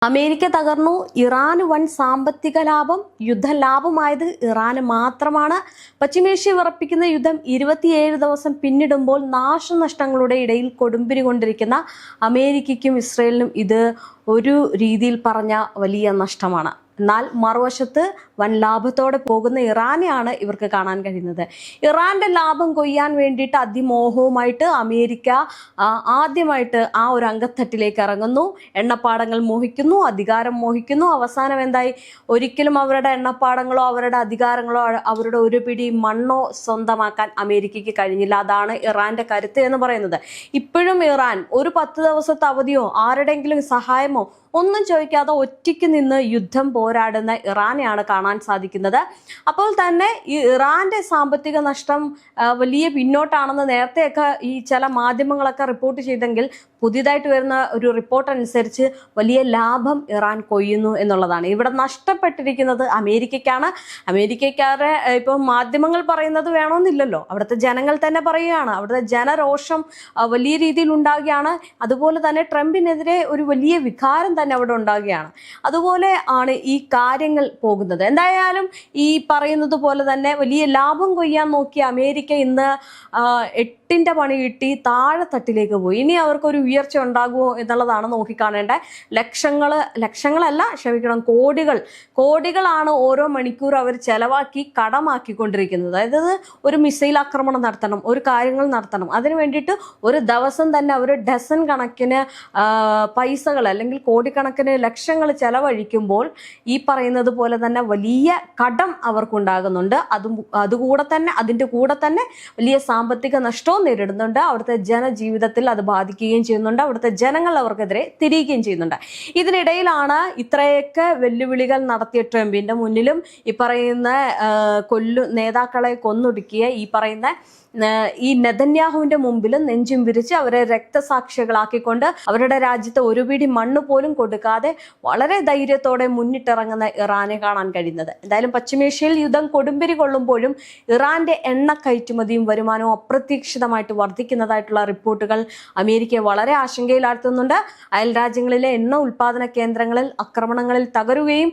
America തകർന്നു. ഇറാന് വൻ സാമ്പത്തിക ലാഭം. യുദ്ധലാഭമായത് ഇറാന് മാത്രമാണ്. പശ്ചിമേഷ്യ വിറപ്പിക്കുന്ന യുദ്ധം 27 ദിവസം പിന്നിടുമ്പോൾ നാശനഷ്ടങ്ങളുടെ ഇടയിൽ കൊടുമ്പിരി കൊണ്ടിരിക്കുന്ന അമേരിക്കയ്ക്കും ഇസ്രയേലിനും ഇത് ഒരു രീതിയിൽ പറഞ്ഞ വലിയ നഷ്ടമാണ്. എന്നാൽ മറുവശത്ത് വൻ ലാഭത്തോടെ പോകുന്ന ഇറാനെയാണ് ഇവർക്ക് കാണാൻ കഴിയുന്നത്. ഇറാന്റെ ലാഭം കൊയ്യാൻ വേണ്ടിയിട്ട് അതിമോഹവുമായിട്ട് അമേരിക്ക ആദ്യമായിട്ട് ആ ഒരു അങ്കത്തട്ടിലേക്ക് ഇറങ്ങുന്നു. എണ്ണപ്പാടങ്ങൾ മോഹിക്കുന്നു, അധികാരം മോഹിക്കുന്നു. അവസാനം എന്തായി? ഒരിക്കലും അവരുടെ എണ്ണപ്പാടങ്ങളോ അവരുടെ അധികാരങ്ങളോ അവരുടെ ഒരു പിടി മണ്ണോ സ്വന്തമാക്കാൻ അമേരിക്കയ്ക്ക് കഴിഞ്ഞില്ല. അതാണ് ഇറാന്റെ കരുത്ത് എന്ന് പറയുന്നത്. ഇപ്പോഴും ഇറാൻ ഒരു 10 ദിവസത്തെ അവധിയോ ആരുടെങ്കിലും സഹായമോ ഒന്നും ചോദിക്കാതെ ഒറ്റയ്ക്ക് നിന്ന് യുദ്ധം പോരാടുന്ന ഇറാനെയാണ് കാണാൻ സാധിക്കുന്നത്. അപ്പോൾ തന്നെ ഈ ഇറാന്റെ സാമ്പത്തിക നഷ്ടം വലിയ പിന്നോട്ടാണെന്ന് നേരത്തെയൊക്കെ ഈ ചില മാധ്യമങ്ങളൊക്കെ റിപ്പോർട്ട് ചെയ്തെങ്കിൽ പുതിയതായിട്ട് വരുന്ന ഒരു റിപ്പോർട്ട് അനുസരിച്ച് വലിയ ലാഭം ഇറാൻ കൊയ്യുന്നു എന്നുള്ളതാണ്. ഇവിടെ നഷ്ടപ്പെട്ടിരിക്കുന്നത് അമേരിക്കയ്ക്കാണ്. അമേരിക്കക്കാരെ ഇപ്പം മാധ്യമങ്ങൾ പറയുന്നത് വേണമെന്നില്ലല്ലോ, അവിടുത്തെ ജനങ്ങൾ തന്നെ പറയുകയാണ്. അവിടുത്തെ ജനരോഷം വലിയ രീതിയിൽ ഉണ്ടാകുകയാണ്. അതുപോലെ തന്നെ ട്രംപിനെതിരെ ഒരു വലിയ വികാരം തന്നെ അവിടെ ഉണ്ടാകുകയാണ്. അതുപോലെ ആണ് ഈ കാര്യങ്ങൾ പോകുന്നത്. എന്തായാലും ഈ പറയുന്നത് പോലെ തന്നെ വലിയ ലാഭം കൊയ്യാൻ നോക്കിയ അമേരിക്ക ഇന്ന് 8ന്റെ പണി കിട്ടി താഴെത്തട്ടിലേക്ക് പോയി. ഇനി അവർക്കൊരു ഉയർച്ച ഉണ്ടാകുമോ എന്നുള്ളതാണ് നോക്കിക്കാണേണ്ട. കോടികളാണ് ഓരോ മണിക്കൂർ അവർ ചെലവാക്കി കടമാക്കിക്കൊണ്ടിരിക്കുന്നത്. അതായത് ഒരു മിസൈൽ ആക്രമണം നടത്തണം, ഒരു കാര്യങ്ങൾ നടത്തണം, അതിനു വേണ്ടിയിട്ട് ഒരു ദിവസം തന്നെ അവർ ഡസൻ കണക്കിന് പൈസകൾ അല്ലെങ്കിൽ കോടിക്കണക്കിന് ലക്ഷങ്ങൾ ചെലവഴിക്കുമ്പോൾ ഈ പറയുന്നത് പോലെ തന്നെ വലിയ കടം അവർക്കുണ്ടാകുന്നുണ്ട്. അതിൻ്റെ കൂടെ തന്നെ വലിയ സാമ്പത്തിക നഷ്ടവും നേരിടുന്നുണ്ട്. അവിടുത്തെ ജനജീവിതത്തിൽ അത് ബാധിക്കുകയും ചെയ്യുന്നുണ്ട്. അവിടുത്തെ ജനങ്ങൾ അവർക്കെതിരെ തിരിയുകയും ചെയ്യുന്നുണ്ട്. ഇതിനിടയിലാണ് ഇത്രയൊക്കെ വെല്ലുവിളികൾ നടത്തിയ ട്രംപിന്റെ മുന്നിലും ഈ പറയുന്ന നേതാക്കളെ കൊന്നൊടുക്കിയ ഈ നെതന്യാഹുവിന്റെ മുമ്പിലും നെഞ്ചും വിരിച്ച് അവരെ രക്തസാക്ഷികളാക്കിക്കൊണ്ട് അവരുടെ രാജ്യത്ത് ഒരു പിടി മണ്ണ് പോലും കൊടുക്കാതെ വളരെ ധൈര്യത്തോടെ മുന്നിട്ടിറങ്ങുന്ന ഇറാനെ കാണാൻ കഴിയുന്നത്. എന്തായാലും പശ്ചിമേഷ്യയിൽ യുദ്ധം കൊടുമ്പിരി കൊള്ളുമ്പോഴും ഇറാന്റെ എണ്ണ കയറ്റുമതിയും വരുമാനവും അപ്രതീക്ഷിതമായിട്ട് വർദ്ധിക്കുന്നതായിട്ടുള്ള റിപ്പോർട്ടുകൾ അമേരിക്കയെ വളരെ ആശങ്കയിലാഴ്ത്തുന്നുണ്ട്. അയൽ രാജ്യങ്ങളിലെ എണ്ണ ഉൽപാദന കേന്ദ്രങ്ങളിൽ ആക്രമണങ്ങളിൽ തകരുകയും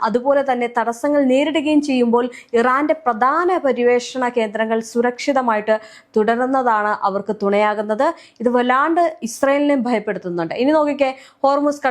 അതുപോലെ തന്നെ തടസ്സങ്ങൾ നേരിടുകയും ചെയ്യുമ്പോൾ ഇറാന്റെ പ്രധാന പര്യവേഷണ കേന്ദ്രങ്ങൾ സുരക്ഷിതമായിട്ട് തുടരുന്നതാണ് അവർക്ക് തുണയാകുന്നത്. ഇത് വല്ലാണ്ട് ഇസ്രായേലിനെ ഭയപ്പെടുത്തുന്നുണ്ട്. ഇനി നോക്കിക്കേ, ഹോർമുസ്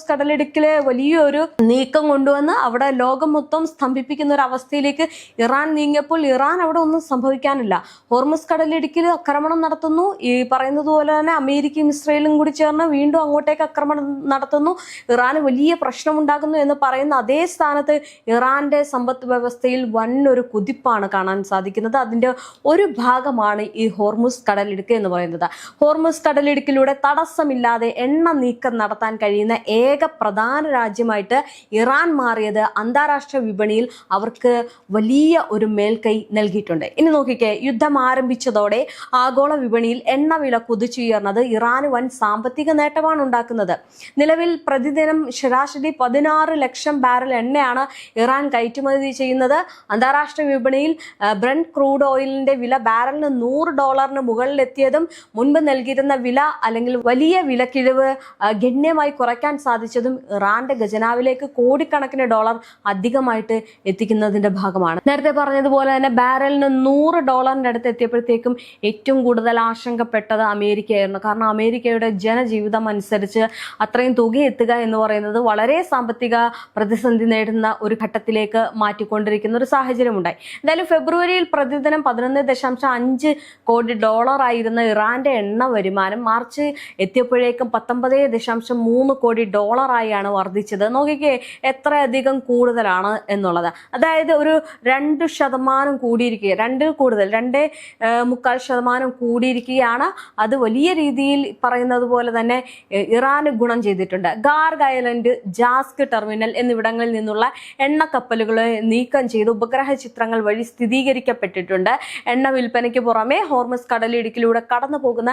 കടലിടുക്കിലെ വലിയൊരു നീക്കം കൊണ്ടുവന്ന് അവിടെ ലോകം മൊത്തം സ്തംഭിപ്പിക്കുന്ന ഒരു അവസ്ഥയിലേക്ക് ഇറാൻ നീങ്ങിയപ്പോൾ ഇറാൻ അവിടെ ഒന്നും സംഭവിക്കാനില്ല. ഹോർമുസ് കടലിടുക്കിൽ ആക്രമണം നടത്തുന്നു. ഈ പറയുന്നത് പോലെ തന്നെ അമേരിക്കയും ഇസ്രായേലും കൂടി ചേർന്ന് വീണ്ടും അങ്ങോട്ടേക്ക് ആക്രമണം നടത്തുന്നു. ഇറാന് വലിയ പ്രശ്നമുണ്ടാകുന്നു എന്ന് പറയുന്ന അതേ സ്ഥാനത്ത് ഇറാന്റെ സമ്പദ് വ്യവസ്ഥയിൽ വന്നൊരു കുതിപ്പാണ് കാണാൻ സാധിക്കുന്നത്. അതിന്റെ ഒരു ഭാഗമാണ് ഈ ഹോർമുസ് കടലിടുക്ക് എന്ന് പറയുന്നത്. ഹോർമുസ് കടലിടുക്കിലൂടെ തടസ്സമില്ലാതെ എണ്ണ നീക്കം നടത്താൻ കഴിയുന്ന ഏക പ്രധാന രാജ്യമായിട്ട് ഇറാൻ മാറിയത് അന്താരാഷ്ട്ര വിപണിയിൽ അവർക്ക് വലിയ ഒരു മേൽക്കൈ നൽകിയിട്ടുണ്ട്. ഇനി നോക്കിക്കേ, യുദ്ധം ആരംഭിച്ചതോടെ ആഗോള വിപണിയിൽ എണ്ണ വില കുതിച്ചുയർന്നത് ഇറാന് വൻ സാമ്പത്തിക നേട്ടമാണ് ഉണ്ടാക്കുന്നത്. നിലവിൽ പ്രതിദിനം ശരാശരി 16 ലക്ഷം ബാരൽ എണ്ണയാണ് ഇറാൻ കയറ്റുമതി ചെയ്യുന്നത്. അന്താരാഷ്ട്ര വിപണിയിൽ ബ്രന്റ് ക്രൂഡ് ഓയിലിന്റെ വില ബാരലിന് $100 മുകളിലെത്തിയതും മുൻപ് നൽകിയിരുന്ന വില അല്ലെങ്കിൽ വലിയ വിലക്കിഴിവ് ഗണ്യമായി കുറയ്ക്കാൻ സാധിച്ചതും ഇറാന്റെ ഖജനാവിലേക്ക് കോടിക്കണക്കിന് ഡോളർ അധികമായിട്ട് എത്തിക്കുന്നതിന്റെ ഭാഗമാണ്. നേരത്തെ പറഞ്ഞതുപോലെ തന്നെ ബാരലിന് $100 അടുത്ത് എത്തിയപ്പോഴത്തേക്കും ഏറ്റവും കൂടുതൽ ആശങ്കപ്പെട്ടത് അമേരിക്കയായിരുന്നു. കാരണം അമേരിക്കയുടെ ജനജീവിതം അനുസരിച്ച് അത്രയും തുക എത്തുക എന്ന് പറയുന്നത് വളരെ സാമ്പത്തിക പ്രതിസന്ധി നേടുന്ന ഒരു ഘട്ടത്തിലേക്ക് മാറ്റിക്കൊണ്ടിരിക്കുന്ന ഒരു സാഹചര്യമുണ്ടായി. എന്തായാലും ഫെബ്രുവരിയിൽ പ്രതിദിനം $11.5 കോടി ആയിരുന്ന ഇറാന്റെ എണ്ണ വരുമാനം മാർച്ച് എത്തിയപ്പോഴേക്കും $19.3 കോടി ആയാണ് വർദ്ധിച്ചത്. നോക്കിക്കേ എത്രയധികം കൂടുതലാണ് എന്നുള്ളത്. അതായത് ഒരു 2% കൂടിയിരിക്കുക, 2.3% കൂടിയിരിക്കുകയാണ്. അത് വലിയ രീതിയിൽ പറയുന്നത് പോലെ തന്നെ ഇറാന് ഗുണം ചെയ്തിട്ടുണ്ട്. ഗാർഗ് ഐലൻഡ്, ജാസ്ക് ടെർമിനൽ എന്നിവിടങ്ങളിൽ നിന്നുള്ള എണ്ണ കപ്പലുകളെ നീക്കം ചെയ്ത് ഉപഗ്രഹ ചിത്രങ്ങൾ വഴി സ്ഥിരീകരിക്കപ്പെട്ടിട്ടുണ്ട്. എണ്ണ വിൽപ്പനയ്ക്ക് പുറമെ ഹോർമുസ് കടലിടുക്കിലൂടെ കടന്നു പോകുന്ന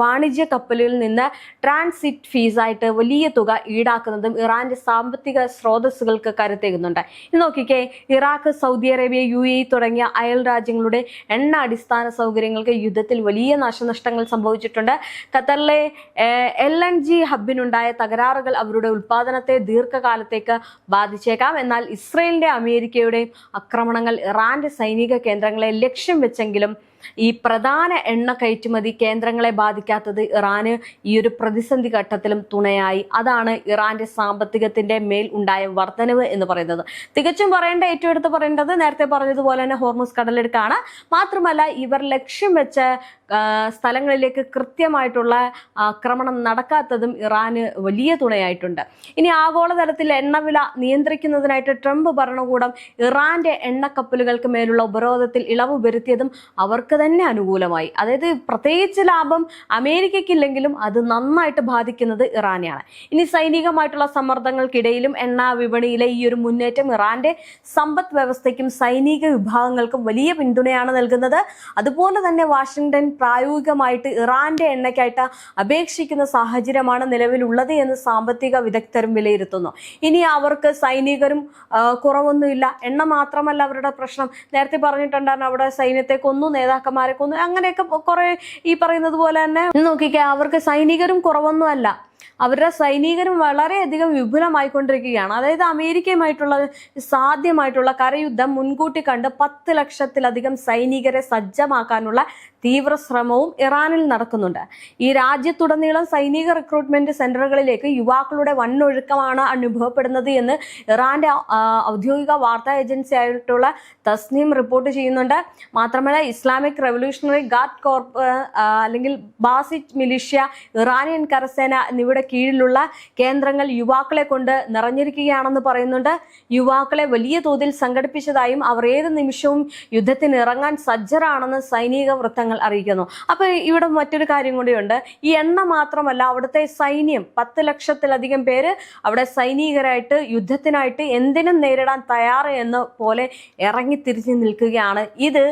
വാണിജ്യ കപ്പലുകളിൽ നിന്ന് ട്രാൻസിറ്റ് ഫീസായിട്ട് വലിയ തുക ഈടാക്കുന്നതും ഇറാന്റെ സാമ്പത്തിക സ്രോതസ്സുകൾക്ക് കരുത്തേകുന്നുണ്ട്. ഇത് നോക്കിക്കേ, ഇറാഖ്, സൗദി അറേബ്യ, UAE തുടങ്ങിയ അയൽ രാജ്യങ്ങളുടെ എണ്ണ അടിസ്ഥാന സൗകര്യങ്ങൾക്ക് യുദ്ധത്തിൽ വലിയ നാശനഷ്ടങ്ങൾ സംഭവിച്ചിട്ടുണ്ട്. ഖത്തറിലെ LNG ഹബിനുണ്ടായ തകരാറുകൾ അവരുടെ ഉൽപാദനത്തെ ദീർഘകാലത്തേക്ക് ബാധിച്ചേക്കാം. എന്നാൽ ഇസ്രയേലിന്റെ അമേരിക്കയുടെയും ആക്രമണങ്ങൾ ഇറാന്റെ സൈനിക കേന്ദ്രങ്ങളെ ലക്ഷ്യം വെച്ചെങ്കിലും ഈ പ്രധാന എണ്ണ കയറ്റുമതി കേന്ദ്രങ്ങളെ ബാധിക്കാത്തത് ഇറാന് ഈ ഒരു പ്രതിസന്ധി ഘട്ടത്തിലും തുണയായി. അതാണ് ഇറാന്റെ സാമ്പത്തികത്തിന്റെ മേൽ ഉണ്ടായ വർധനവ് എന്ന് പറയുന്നത്. തികച്ചും ഏറ്റവും എടുത്ത് പറയേണ്ടത് നേരത്തെ പറഞ്ഞതുപോലെ തന്നെ ഹോർമുസ് കടലിടുക്കാണ്. മാത്രമല്ല ഇവർ ലക്ഷ്യം വെച്ച സ്ഥലങ്ങളിലേക്ക് കൃത്യമായിട്ടുള്ള ആക്രമണം നടക്കാത്തതും ഇറാന് വലിയ തുണയായിട്ടുണ്ട്. ഇനി ആഗോളതലത്തിൽ എണ്ണവില നിയന്ത്രിക്കുന്നതിനായിട്ട് ട്രംപ് ഭരണകൂടം ഇറാന്റെ എണ്ണക്കപ്പലുകൾക്ക് മേലുള്ള ഉപരോധത്തിൽ ഇളവ് വരുത്തിയതും അവർക്ക് തന്നെ അനുകൂലമായി. അതായത് പ്രത്യേകിച്ച് ലാഭം അമേരിക്കയ്ക്കില്ലെങ്കിലും അത് നന്നായിട്ട് ബാധിക്കുന്നത് ഇറാനെയാണ്. ഇനി സൈനികമായിട്ടുള്ള സമ്മർദ്ദങ്ങൾക്കിടയിലും എണ്ണ വിപണിയിലെ ഈ ഒരു മുന്നേറ്റം ഇറാന്റെ സമ്പദ് വ്യവസ്ഥയ്ക്കും സൈനിക വിഭാഗങ്ങൾക്കും വലിയ പിന്തുണയാണ് നൽകുന്നത്. അതുപോലെ തന്നെ വാഷിംഗ്ടൺ പ്രായോഗികമായിട്ട് ഇറാന്റെ എണ്ണയ്ക്കായിട്ട് അപേക്ഷിക്കുന്ന സാഹചര്യമാണ് നിലവിലുള്ളത് എന്ന് സാമ്പത്തിക വിദഗ്ധരും വിലയിരുത്തുന്നു. ഇനി അവർക്ക് സൈനികരും കുറവൊന്നുമില്ല. എണ്ണ മാത്രമല്ല അവരുടെ പ്രശ്നം. നേരത്തെ പറഞ്ഞിട്ടുണ്ടായിരുന്നു അവിടെ സൈന്യത്തെ കൊന്നു, നേതാക്കന്മാരെ കൊന്നു, അങ്ങനെയൊക്കെ കുറെ ഈ പറയുന്നത് പോലെ തന്നെ നോക്കിക്കുക. അവർക്ക് സൈനികരും കുറവൊന്നുമല്ല, അവരുടെ സൈനികരും വളരെയധികം വിപുലമായിക്കൊണ്ടിരിക്കുകയാണ്. അതായത് അമേരിക്കയുമായിട്ടുള്ള സാധ്യമായിട്ടുള്ള കരയുദ്ധം മുൻകൂട്ടി കണ്ട് 10 ലക്ഷത്തിലധികം സൈനികരെ സജ്ജമാക്കാനുള്ള തീവ്ര ശ്രമവും ഇറാനിൽ നടക്കുന്നുണ്ട്. ഈ രാജ്യത്തുടനീളം സൈനിക റിക്രൂട്ട്മെന്റ് സെന്ററുകളിലേക്ക് യുവാക്കളുടെ വന്നൊഴുക്കമാണ് അനുഭവപ്പെടുന്നത് എന്ന് ഇറാന്റെ ഔദ്യോഗിക വാർത്താ ഏജൻസി ആയിട്ടുള്ള തസ്നീം റിപ്പോർട്ട് ചെയ്യുന്നുണ്ട്. മാത്രമല്ല ഇസ്ലാമിക് റവല്യൂഷണറി ഗാർഡ് കോർപ്പ് അല്ലെങ്കിൽ ബാസിറ്റ് മിലിഷ്യ, ഇറാനിയൻ കരസേന എന്നിവയുടെ കീഴിലുള്ള കേന്ദ്രങ്ങൾ യുവാക്കളെ കൊണ്ട് നിറഞ്ഞിരിക്കുകയാണെന്ന് പറയുന്നുണ്ട്. യുവാക്കളെ വലിയ തോതിൽ സംഘടിപ്പിച്ചതായും അവർ ഏത് നിമിഷവും യുദ്ധത്തിന് ഇറങ്ങാൻ സജ്ജരാണെന്ന് സൈനിക വൃത്തങ്ങൾ അറിയിക്കുന്നു. അപ്പൊ ഇവിടെ മറ്റൊരു കാര്യം കൂടിയുണ്ട്. ഈ എണ്ണ മാത്രമല്ല, അവിടുത്തെ സൈന്യം 10 ലക്ഷത്തിലധികം പേര് അവിടെ സൈനികരായിട്ട് യുദ്ധത്തിനായിട്ട് എന്തിനും നേരിടാൻ തയ്യാറ് എന്ന പോലെ ഇറങ്ങി തിരിച്ചു നിൽക്കുകയാണ്. ഇത്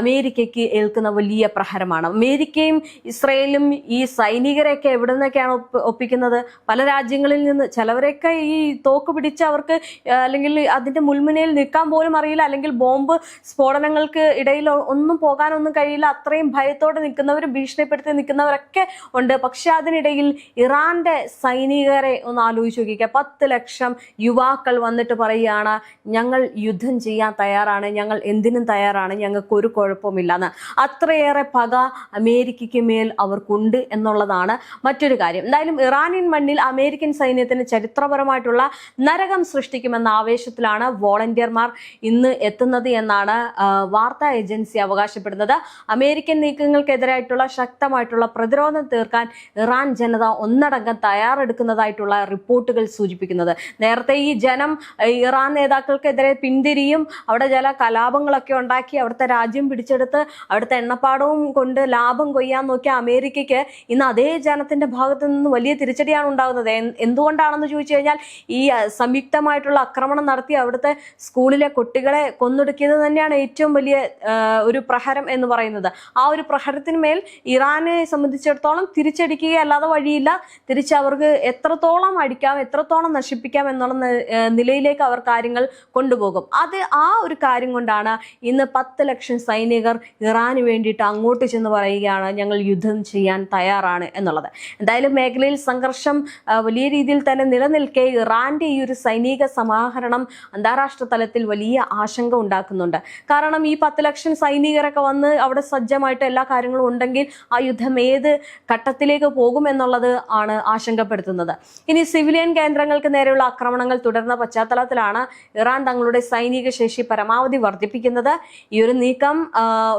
അമേരിക്കയ്ക്ക് ഏൽക്കുന്ന വലിയ പ്രഹരമാണ്. അമേരിക്കയും ഇസ്രയേലും ഈ സൈനികരെയൊക്കെ എവിടെ നിന്നൊക്കെയാണ് ഒപ്പിക്കുന്നത്? പല രാജ്യങ്ങളിൽ നിന്ന്. ചിലവരൊക്കെ ഈ തോക്ക് പിടിച്ച് അവർക്ക് അല്ലെങ്കിൽ അതിന്റെ മുൾമുനയിൽ നിൽക്കാൻ പോലും അറിയില്ല, അല്ലെങ്കിൽ ബോംബ് സ്ഫോടനങ്ങൾക്ക് ഇടയിൽ ഒന്നും പോകാനൊന്നും കഴിയില്ല. അത്രയും ഭയത്തോടെ നിൽക്കുന്നവർ, ഭീഷണിപ്പെടുത്തി നിൽക്കുന്നവരൊക്കെ ഉണ്ട്. പക്ഷെ അതിനിടയിൽ ഇറാന്റെ സൈനികരെ ഒന്ന് ആലോചിച്ച് നോക്കിക്കുക. 10 ലക്ഷം യുവാക്കൾ വന്നിട്ട് പറയുകയാണ് ഞങ്ങൾ യുദ്ധം ചെയ്യാൻ തയ്യാറാണ്, ഞങ്ങൾ എന്തിനും തയ്യാറാണ്, ഞങ്ങൾക്ക് ഒരു കുഴപ്പമില്ലെന്ന്. അത്രയേറെ പക അമേരിക്കയ്ക്ക് മേൽ അവർക്കുണ്ട് എന്നുള്ളതാണ് മറ്റൊരു കാര്യം. എന്തായാലും ഇറാനിയൻ മണ്ണിൽ അമേരിക്കൻ സൈന്യത്തിന് ചരിത്രപരമായിട്ടുള്ള നരകം സൃഷ്ടിക്കുമെന്ന ആവേശത്തിലാണ് വോളണ്ടിയർമാർ ഇന്ന് എത്തുന്നത് എന്നാണ് വാർത്താ ഏജൻസി അവകാശപ്പെടുന്നത്. അമേരിക്കൻ നീക്കങ്ങൾക്കെതിരായിട്ടുള്ള ശക്തമായിട്ടുള്ള പ്രതിരോധം തീർക്കാൻ ഇറാൻ ജനത ഒന്നടങ്കം തയ്യാറെടുക്കുന്നതായിട്ടുള്ള റിപ്പോർട്ടുകൾ സൂചിപ്പിക്കുന്നത്. നേരത്തെ ഈ ജനം ഇറാൻ നേതാക്കൾക്കെതിരെ പിന്തിരിയും, അവിടെ ചില കലാപങ്ങളൊക്കെ ഉണ്ടാക്കി അവിടുത്തെ രാജ്യം പിടിച്ചെടുത്ത് അവിടുത്തെ എണ്ണപ്പാടവും കൊണ്ട് ലാഭം കൊയ്യാൻ നോക്കിയ അമേരിക്കയ്ക്ക് ഇന്ന് അതേ ജനത്തിന്റെ ഭാഗത്ത് നിന്ന് വലിയ തിരിച്ചടിയാണ് ഉണ്ടാകുന്നത്. എന്തുകൊണ്ടാണെന്ന് ചോദിച്ചു കഴിഞ്ഞാൽ ഈ സംയുക്തമായിട്ടുള്ള ആക്രമണം നടത്തി അവിടുത്തെ സ്കൂളിലെ കുട്ടികളെ കൊന്നൊടുക്കിയത് തന്നെയാണ് ഏറ്റവും വലിയ ഒരു പ്രഹരം എന്ന് പറയുന്നത്. ആ ഒരു പ്രഹരത്തിന് മേൽ ഇറാനെ സംബന്ധിച്ചിടത്തോളം തിരിച്ചടിക്കുകയല്ലാതെ വഴിയില്ല. തിരിച്ച് അവർക്ക് എത്രത്തോളം അടിക്കാം, എത്രത്തോളം നശിപ്പിക്കാം എന്നുള്ള നിലയിലേക്ക് അവർ കാര്യങ്ങൾ കൊണ്ടുപോകും. അത് ആ ഒരു കാര്യം കൊണ്ടാണ് ഇന്ന് 10 ലക്ഷം സൈനികർ ഇറാന് വേണ്ടിയിട്ട് അങ്ങോട്ട് ചെന്ന് പറയുകയാണ് ഞങ്ങൾ യുദ്ധം ചെയ്യാൻ തയ്യാറാണ് എന്നുള്ളത്. എന്തായാലും മേഖലയിൽ സംഘർഷം വലിയ രീതിയിൽ തന്നെ നിലനിൽക്കെ ഇറാന്റെ ഈ ഒരു സൈനിക സമാഹരണം അന്താരാഷ്ട്ര തലത്തിൽ വലിയ ആശങ്ക ഉണ്ടാക്കുന്നുണ്ട്. കാരണം ഈ 10 ലക്ഷം സൈനികരൊക്കെ വന്ന് അവിടെ സജ്ജമായിട്ട് എല്ലാ കാര്യങ്ങളും ഉണ്ടെങ്കിൽ ആ യുദ്ധം ഏത് ഘട്ടത്തിലേക്ക് പോകും എന്നുള്ളത് ആണ് ആശങ്കപ്പെടുത്തുന്നത്. ഇനി സിവിലിയൻ കേന്ദ്രങ്ങൾക്ക് നേരെയുള്ള ആക്രമണങ്ങൾ തുടർന്ന പശ്ചാത്തലത്തിലാണ് ഇറാൻ തങ്ങളുടെ സൈനിക ശേഷി പരമാവധി വർദ്ധിപ്പിക്കുന്നത്. ഈ ഒരു നീക്കം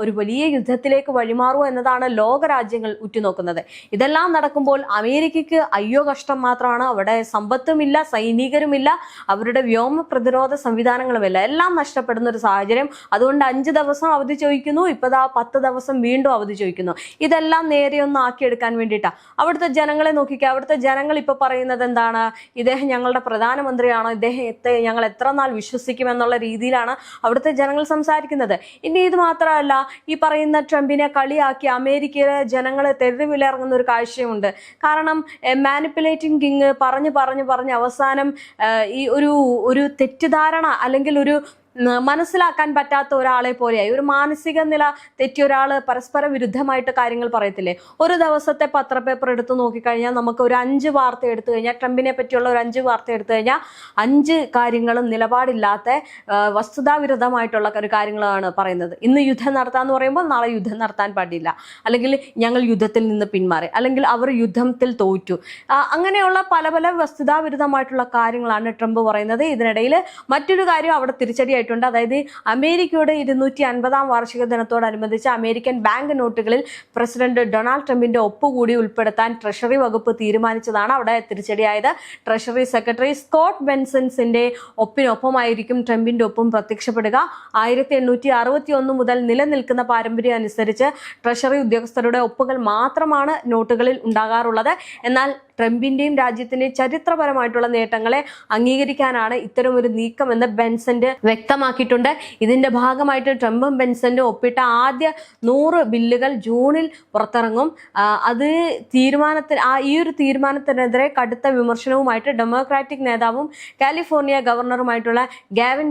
ഒരു വലിയ യുദ്ധത്തിലേക്ക് വഴിമാറുമോ എന്നതാണ് ലോകരാജ്യങ്ങൾ ഉറ്റുനോക്കുന്നത്. ഇതെല്ലാം നടക്കുമ്പോൾ അമേരിക്കയ്ക്ക് അയ്യോ കഷ്ടം മാത്രമാണ്. അവിടെ സമ്പത്തുമില്ല, സൈനികരുമില്ല, അവരുടെ വ്യോമ പ്രതിരോധ സംവിധാനങ്ങളുമില്ല, എല്ലാം നഷ്ടപ്പെടുന്ന ഒരു സാഹചര്യം. അതുകൊണ്ട് 5 ദിവസം അവധി ചോദിക്കുന്നു, ഇപ്പതാ 10 ദിവസം വീണ്ടും അവധി ചോദിക്കുന്നു. ഇതെല്ലാം നേരെ ഒന്ന് ആക്കിയെടുക്കാൻ വേണ്ടിയിട്ടാണ്. അവിടുത്തെ ജനങ്ങളെ നോക്കിക്കുക. അവിടുത്തെ ജനങ്ങൾ ഇപ്പൊ പറയുന്നത് എന്താണ്? ഇദ്ദേഹം ഞങ്ങളുടെ പ്രധാനമന്ത്രിയാണോ, ഇദ്ദേഹത്തെ ഞങ്ങൾ എത്ര നാൾ വിശ്വസിക്കുമെന്നുള്ള രീതിയിലാണ് അവിടുത്തെ ജനങ്ങൾ സംസാരിക്കുന്നത്. ഇനി ഇത് മാത്രമല്ല, ഈ പറയുന്ന ട്രംപിനെ കളിയാക്കി അമേരിക്കയിലെ ജനങ്ങളെ തെരുവിലിറങ്ങുന്ന ഒരു കാഴ്ചയുണ്ട്. കാരണം മാനിപ്പുലേറ്റിംഗ് കിങ് പറഞ്ഞ് അവസാനം ഈ ഒരു തെറ്റിദ്ധാരണ അല്ലെങ്കിൽ ഒരു മനസ്സിലാക്കാൻ പറ്റാത്ത ഒരാളെ പോലെയായി. ഒരു മാനസിക നില തെറ്റിയ ഒരാൾ പരസ്പര വിരുദ്ധമായിട്ട് കാര്യങ്ങൾ പറയത്തില്ലേ. ഒരു ദിവസത്തെ പത്രപേപ്പർ എടുത്ത് നോക്കിക്കഴിഞ്ഞാൽ നമുക്ക് ഒരു 5 വാർത്ത എടുത്തു കഴിഞ്ഞാൽ, ട്രംപിനെ പറ്റിയുള്ള ഒരു 5 വാർത്ത എടുത്തു കഴിഞ്ഞാൽ 5 കാര്യങ്ങളും നിലപാടില്ലാത്ത വസ്തുതാവിരുദ്ധമായിട്ടുള്ള ഒരു കാര്യങ്ങളാണ് പറയുന്നത്. ഇന്ന് യുദ്ധം നടത്താന്ന് പറയുമ്പോൾ നാളെ യുദ്ധം നടത്താൻ പാടില്ല, അല്ലെങ്കിൽ ഞങ്ങൾ യുദ്ധത്തിൽ നിന്ന് പിന്മാറി, അല്ലെങ്കിൽ അവർ യുദ്ധത്തിൽ തോറ്റു. അങ്ങനെയുള്ള പല പല വസ്തുതാവിരുദ്ധമായിട്ടുള്ള കാര്യങ്ങളാണ് ട്രംപ് പറയുന്നത്. ഇതിനിടയിൽ മറ്റൊരു കാര്യം അവിടെ തിരിച്ചടിയായിട്ടുണ്ട്. അതായത് അമേരിക്കയുടെ 250-ാം വാർഷിക ദിനത്തോടനുബന്ധിച്ച് അമേരിക്കൻ ബാങ്ക് നോട്ടുകളിൽ പ്രസിഡന്റ് ഡൊണാൾഡ് ട്രംപിന്റെ ഒപ്പുകൂടി ഉൾപ്പെടുത്താൻ ട്രഷറി വകുപ്പ് തീരുമാനിച്ചതാണ് അവിടെ തിരിച്ചടിയായത്. ട്രഷറി സെക്രട്ടറി സ്കോട്ട് ബെൻസൺസിന്റെ ഒപ്പിനൊപ്പമായിരിക്കും ട്രംപിന്റെ ഒപ്പും പ്രത്യക്ഷപ്പെടുക. 1861 മുതൽ നിലനിൽക്കുന്ന പാരമ്പര്യം അനുസരിച്ച് ട്രഷറി ഉദ്യോഗസ്ഥരുടെ ഒപ്പുകൾ മാത്രമാണ് നോട്ടുകളിൽ ഉണ്ടാകാറുള്ളത്. എന്നാൽ ട്രംപിന്റെയും രാജ്യത്തിന്റെയും ചരിത്രപരമായിട്ടുള്ള നേട്ടങ്ങളെ അംഗീകരിക്കാനാണ് ഇത്തരം ഒരു നീക്കമെന്ന് ബെൻസന്റ് വ്യക്തമാക്കിയിട്ടുണ്ട്. ഇതിന്റെ ഭാഗമായിട്ട് ട്രംപും ബെൻസന്റും ഒപ്പിട്ട ആദ്യ 100 ബില്ലുകൾ ജൂണിൽ പുറത്തിറങ്ങും. ഈ ഒരു തീരുമാനത്തിനെതിരെ കടുത്ത വിമർശനവുമായിട്ട് ഡെമോക്രാറ്റിക് നേതാവും കാലിഫോർണിയ ഗവർണറുമായിട്ടുള്ള ഗാവിൻ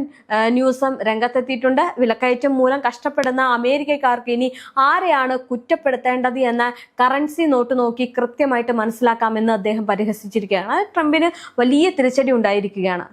ന്യൂസം രംഗത്തെത്തിയിട്ടുണ്ട്. വിലക്കയറ്റം മൂലം കഷ്ടപ്പെടുന്ന അമേരിക്കക്കാർക്ക് ഇനി ആരെയാണ് കുറ്റപ്പെടുത്തേണ്ടത് എന്ന കറൻസി നോട്ട് നോക്കി കൃത്യമായിട്ട് മനസ്സിലാക്കാമെന്ന് അദ്ദേഹം പരിഹസിച്ചിരിക്കുകയാണ്. ട്രംപിന് വലിയ തിരിച്ചടി ഉണ്ടായിരിക്കുകയാണ്.